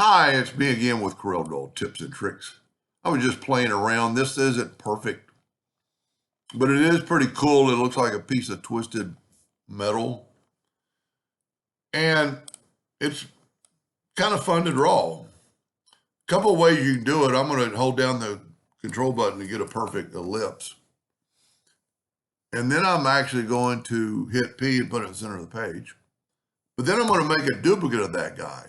Hi, it's me again with Corel tips and tricks. I was just playing around. This isn't perfect, but it is pretty cool. It looks like a piece of twisted metal, and it's kind of fun to draw. A couple of ways you can do it. I'm going to hold down the control button to get a perfect ellipse. And then I'm actually going to hit P and put it in the center of the page. But then I'm going to make a duplicate of that guy.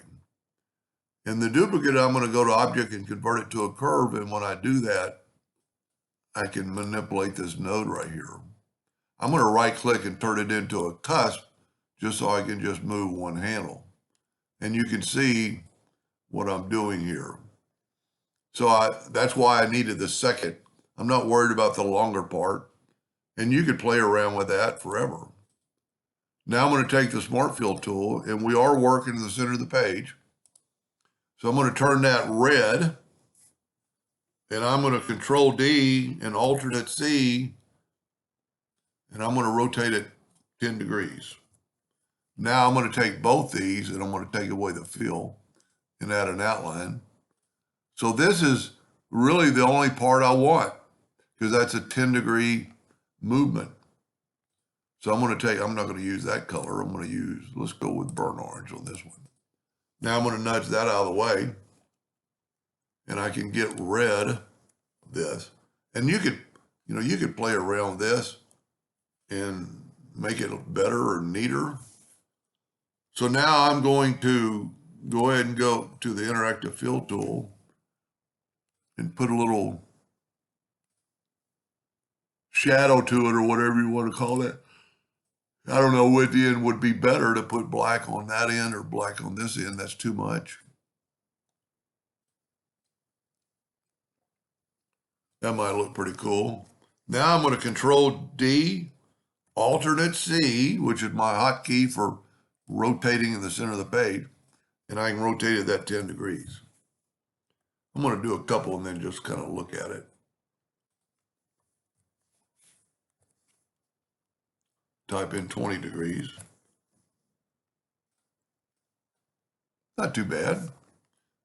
And the duplicate, I'm going to go to Object and convert it to a curve. And when I do that, I can manipulate this node right here. I'm going to right click and turn it into a cusp just so I can just move one handle. And you can see what I'm doing here. So that's why I needed the second. I'm not worried about the longer part. And you could play around with that forever. Now I'm going to take the Smart Fill tool, and we are working in the center of the page. So I'm going to turn that red, and I'm going to Control D and alternate C, and I'm going to rotate it 10 degrees. Now I'm going to take both these, and I'm going to take away the fill and add an outline. So this is really the only part I want, because that's a 10-degree movement. So I'm not going to use that color. Let's go with burnt orange on this one. Now I'm going to nudge that out of the way, and I can get rid of this. And you could play around this and make it better or neater. So now I'm going to go ahead and go to the interactive fill tool and put a little shadow to it, or whatever you want to call it. I don't know which end would be better, to put black on that end or black on this end. That's too much. That might look pretty cool. Now I'm going to Control D, alternate C, which is my hotkey for rotating in the center of the page, and I can rotate it that 10 degrees. I'm going to do a couple and then just kind of look at it. Type in 20 degrees. Not too bad.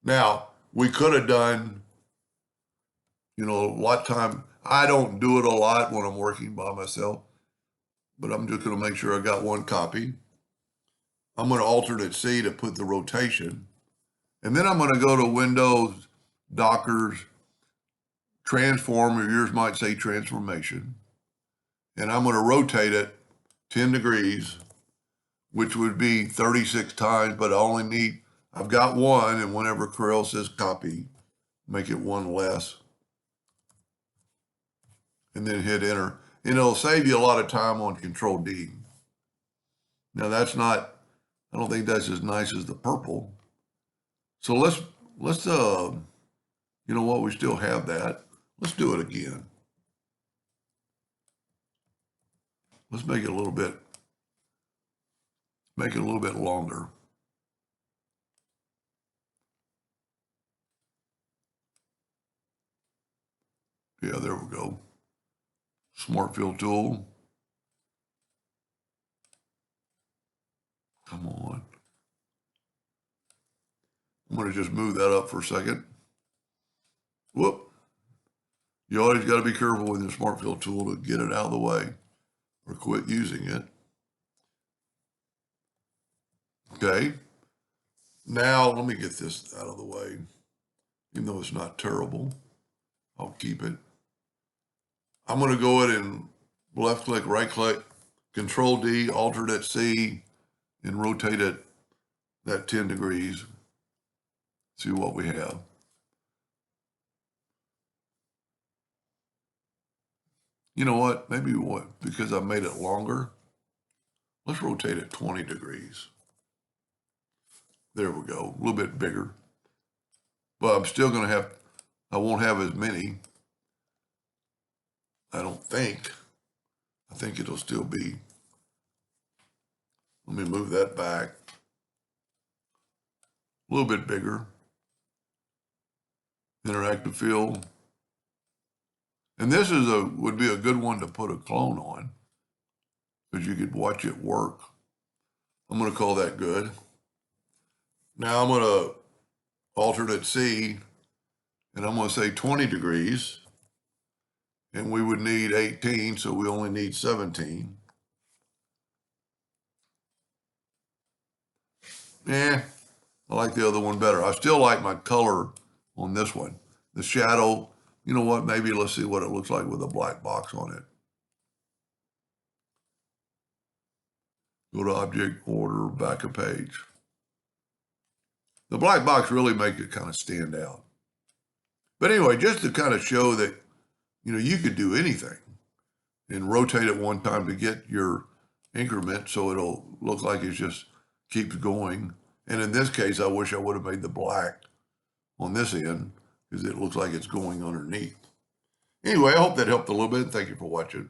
Now, we could have done, a lot of time. I don't do it a lot when I'm working by myself, but I'm just going to make sure I got one copy. I'm going to alternate C to put the rotation. And then I'm going to go to Windows, Dockers, Transform, or yours might say Transformation. And I'm going to rotate it 10 degrees, which would be 36 times, but I've got one, and whenever Corel says copy, make it one less. And then hit enter. And it'll save you a lot of time on Control D. Now I don't think that's as nice as the purple. So let's you know what, we still have that. Let's do it again. Let's make it a little bit longer. Yeah, there we go. Smart Fill tool. Come on. I'm going to just move that up for a second. Whoop. You always got to be careful with your Smart Fill tool to get it out of the way or quit using it. Okay. Now, let me get this out of the way. Even though it's not terrible, I'll keep it. I'm going to go ahead and left click, right click, Control D, alternate C, and rotate it that 10 degrees. See what we have. You know what? Because I made it longer, let's rotate it 20 degrees. There we go, a little bit bigger. But I'm still going to I won't have as many. I don't think. I think it'll still be. Let me move that back. A little bit bigger. Interactive fill. And this would be a good one to put a clone on, because you could watch it work. I'm going to call that good. Now I'm going to alternate C, and I'm going to say 20 degrees, and we would need 18, so we only need 17. I like the other one better. I still like my color on this one. The shadow, you know what, maybe let's see what it looks like with a black box on it. Go to object, order, back a page. The black box really makes it kind of stand out. But anyway, just to kind of show that, you could do anything and rotate it one time to get your increment so it'll look like it just keeps going. And in this case, I wish I would have made the black on this end because it looks like it's going underneath. Anyway, I hope that helped a little bit. Thank you for watching.